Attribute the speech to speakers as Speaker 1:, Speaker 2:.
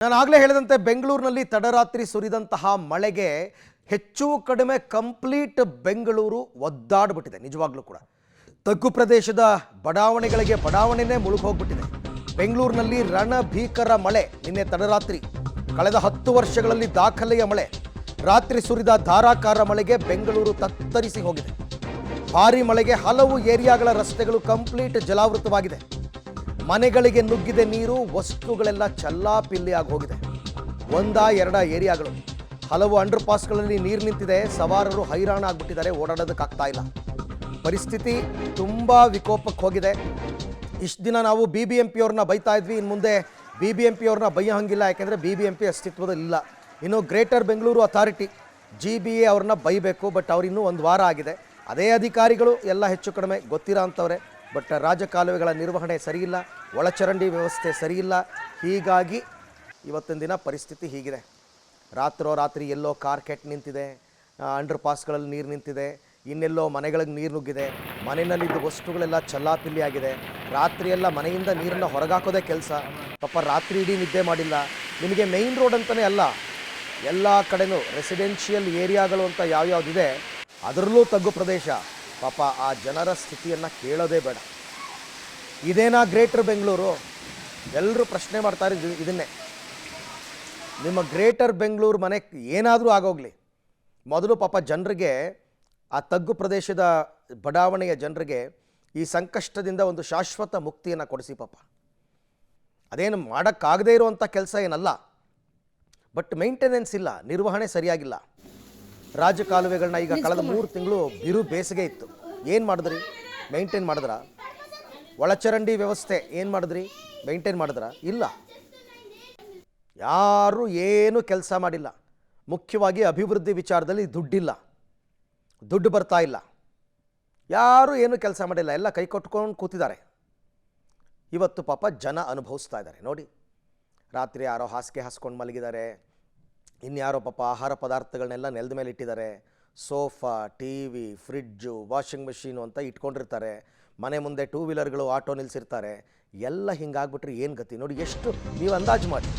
Speaker 1: ನಾನು ಆಗಲೇ ಹೇಳಿದಂತೆ ಬೆಂಗಳೂರಿನಲ್ಲಿ ತಡರಾತ್ರಿ ಸುರಿದಂತಹ ಮಳೆಗೆ ಹೆಚ್ಚು ಕಡಿಮೆ ಕಂಪ್ಲೀಟ್ ಬೆಂಗಳೂರು ಒದ್ದಾಡ್ಬಿಟ್ಟಿದೆ. ನಿಜವಾಗ್ಲೂ ಕೂಡ ತಗ್ಗು ಪ್ರದೇಶದ ಬಡಾವಣೆನೇ ಮುಳುಗಿ ಹೋಗ್ಬಿಟ್ಟಿದೆ. ಬೆಂಗಳೂರಿನಲ್ಲಿ ರಣಭೀಕರ ಮಳೆ ನಿನ್ನೆ ತಡರಾತ್ರಿ. ಕಳೆದ 10 ವರ್ಷಗಳಲ್ಲಿ ದಾಖಲೆಯ ಮಳೆ. ರಾತ್ರಿ ಸುರಿದ ಧಾರಾಕಾರ ಮಳೆಗೆ ಬೆಂಗಳೂರು ತತ್ತರಿಸಿ ಹೋಗಿದೆ. ಭಾರಿ ಮಳೆಗೆ ಹಲವು ಏರಿಯಾಗಳ ರಸ್ತೆಗಳು ಕಂಪ್ಲೀಟ್ ಜಲಾವೃತವಾಗಿದೆ. ಮನೆಗಳಿಗೆ ನುಗ್ಗಿದೆ ನೀರು, ವಸ್ತುಗಳೆಲ್ಲ ಚಲ್ಲಾಪಿಲ್ಲಿಯಾಗಿ ಹೋಗಿದೆ. ಎರಡ ಏರಿಯಾಗಳು. ಹಲವು ಅಂಡರ್ ಪಾಸ್ಗಳಲ್ಲಿ ನೀರು ನಿಂತಿದೆ. ಸವಾರರು ಹೈರಾಣ ಆಗ್ಬಿಟ್ಟಿದ್ದಾರೆ, ಓಡಾಡೋದಕ್ಕಾಗ್ತಾ ಇಲ್ಲ. ಪರಿಸ್ಥಿತಿ ತುಂಬ ವಿಕೋಪಕ್ಕೆ ಹೋಗಿದೆ. ಇಷ್ಟು ದಿನ ನಾವು BBMP ಅವ್ರನ್ನ ಬೈತಾ ಇದ್ವಿ. ಇನ್ನು ಮುಂದೆ BBMP ಅವ್ರನ್ನ ಬೈಯೋ ಹಂಗಿಲ್ಲ, ಯಾಕೆಂದರೆ BBMP ಅಸ್ತಿತ್ವದಲ್ಲಿಲ್ಲ. ಇನ್ನು ಗ್ರೇಟರ್ ಬೆಂಗಳೂರು ಅಥಾರಿಟಿ GBA ಅವ್ರನ್ನ ಬೈಬೇಕು. ಬಟ್ ಅವ್ರು ಇನ್ನೂ 1 ವಾರ ಆಗಿದೆ. ಅದೇ ಅಧಿಕಾರಿಗಳು ಎಲ್ಲ ಹೆಚ್ಚು ಕಡಿಮೆ ಗೊತ್ತಿರೋ ಅಂಥವ್ರೆ. ಬಟ್ ರಾಜಕಾಲುವೆಗಳ ನಿರ್ವಹಣೆ ಸರಿಯಿಲ್ಲ, ಒಳಚರಂಡಿ ವ್ಯವಸ್ಥೆ ಸರಿಯಿಲ್ಲ. ಹೀಗಾಗಿ ಇವತ್ತಿನ ದಿನ ಪರಿಸ್ಥಿತಿ ಹೀಗಿದೆ. ರಾತ್ರಿ ಎಲ್ಲೋ ಕಾರ್ ಕೆಟ್ಟು ನಿಂತಿದೆ, ಅಂಡರ್ ಪಾಸ್ಗಳಲ್ಲಿ ನೀರು ನಿಂತಿದೆ, ಇನ್ನೆಲ್ಲೋ ಮನೆಗಳಿಗೆ ನೀರು ನುಗ್ಗಿದೆ, ಮನೆಯಲ್ಲಿದ್ದ ವಸ್ತುಗಳೆಲ್ಲ ಚಲ್ಲಾಪಿಲ್ಲಿ ಆಗಿದೆ. ರಾತ್ರಿಯೆಲ್ಲ ಮನೆಯಿಂದ ನೀರನ್ನು ಹೊರಗಾಕೋದೇ ಕೆಲಸ. ಪಾಪ ರಾತ್ರಿ ಇಡೀ ನಿದ್ದೆ ಮಾಡಿಲ್ಲ. ನಿಮಗೆ ಮೇಯ್ನ್ ರೋಡ್ ಅಂತಲೇ ಅಲ್ಲ, ಎಲ್ಲ ಕಡೆನೂ ರೆಸಿಡೆನ್ಷಿಯಲ್ ಏರಿಯಾಗಳು ಅಂತ ಯಾವ್ಯಾವುದಿದೆ ಅದರಲ್ಲೂ ತಗ್ಗು ಪ್ರದೇಶ. ಪಾಪ ಆ ಜನರ ಸ್ಥಿತಿಯನ್ನು ಕೇಳೋದೇ ಬೇಡ. ಇದೇನಾ ಗ್ರೇಟರ್ ಬೆಂಗಳೂರು? ಎಲ್ಲರೂ ಪ್ರಶ್ನೆ ಮಾಡ್ತಾರೆ ಇದನ್ನೇ. ನಿಮ್ಮ ಗ್ರೇಟರ್ ಬೆಂಗಳೂರು ಮನೆಗೆ ಏನಾದರೂ ಆಗೋಗಲಿ, ಮೊದಲು ಪಾಪ ಜನರಿಗೆ, ಆ ತಗ್ಗು ಪ್ರದೇಶದ ಬಡಾವಣೆಯ ಜನರಿಗೆ ಈ ಸಂಕಷ್ಟದಿಂದ ಒಂದು ಶಾಶ್ವತ ಮುಕ್ತಿಯನ್ನು ಕೊಡಿಸಿ ಪಾಪ. ಅದೇನು ಮಾಡೋಕ್ಕಾಗದೇ ಇರುವಂಥ ಕೆಲಸ ಏನಲ್ಲ, ಬಟ್ ಮೇಂಟೆನೆನ್ಸ್ ಇಲ್ಲ, ನಿರ್ವಹಣೆ ಸರಿಯಾಗಿಲ್ಲ. ರಾಜಕಾಲುವೆಗಳನ್ನ ಈಗ ಕಳೆದ 3 ತಿಂಗಳು ಬಿರು ಬೇಸಿಗೆ ಇತ್ತು. ಏನು ಮಾಡಿದ್ರಿ? ಮೇಂಟೈನ್ ಮಾಡಿದ್ರ? ಒಳಚರಂಡಿ ವ್ಯವಸ್ಥೆ ಏನು ಮಾಡಿದ್ರಿ? ಮೇಂಟೈನ್ ಮಾಡಿದ್ರ? ಇಲ್ಲ. ಯಾರೂ ಏನು ಕೆಲಸ ಮಾಡಿಲ್ಲ. ಮುಖ್ಯವಾಗಿ ಅಭಿವೃದ್ಧಿ ವಿಚಾರದಲ್ಲಿ ದುಡ್ಡು ಬರ್ತಾ ಇಲ್ಲ. ಯಾರೂ ಏನು ಕೆಲಸ ಮಾಡಿಲ್ಲ, ಎಲ್ಲ ಕೈ ಕೊಟ್ಕೊಂಡು ಕೂತಿದ್ದಾರೆ. ಇವತ್ತು ಪಾಪ ಜನ ಅನುಭವಿಸ್ತಾ ಇದ್ದಾರೆ ನೋಡಿ. ರಾತ್ರಿ ಯಾರೋ ಹಾಸಿಗೆ ಹಾಸ್ಕೊಂಡು ಮಲಗಿದ್ದಾರೆ, ಇನ್ಯಾರೋ ಪಾಪ ಆಹಾರ ಪದಾರ್ಥಗಳನ್ನೆಲ್ಲ ನೆಲದ ಮೇಲೆ ಇಟ್ಟಿದ್ದಾರೆ. Sofa, TV, fridge, washing machine ಅಂತ ಇಟ್ಕೊಂಡಿರ್ತಾರೆ. ಮನೆ ಮುಂದೆ 2 ವೀಲರ್ಗಳು, ಆಟೋ ನಿಲ್ಲಿಸಿರ್ತಾರೆ. ಎಲ್ಲ ಹಿಂಗಾಗ್ಬಿಟ್ರೆ ಏನು ಗತಿ ನೋಡಿ. ಎಷ್ಟು ನೀವು ಅಂದಾಜು ಮಾಡಿ.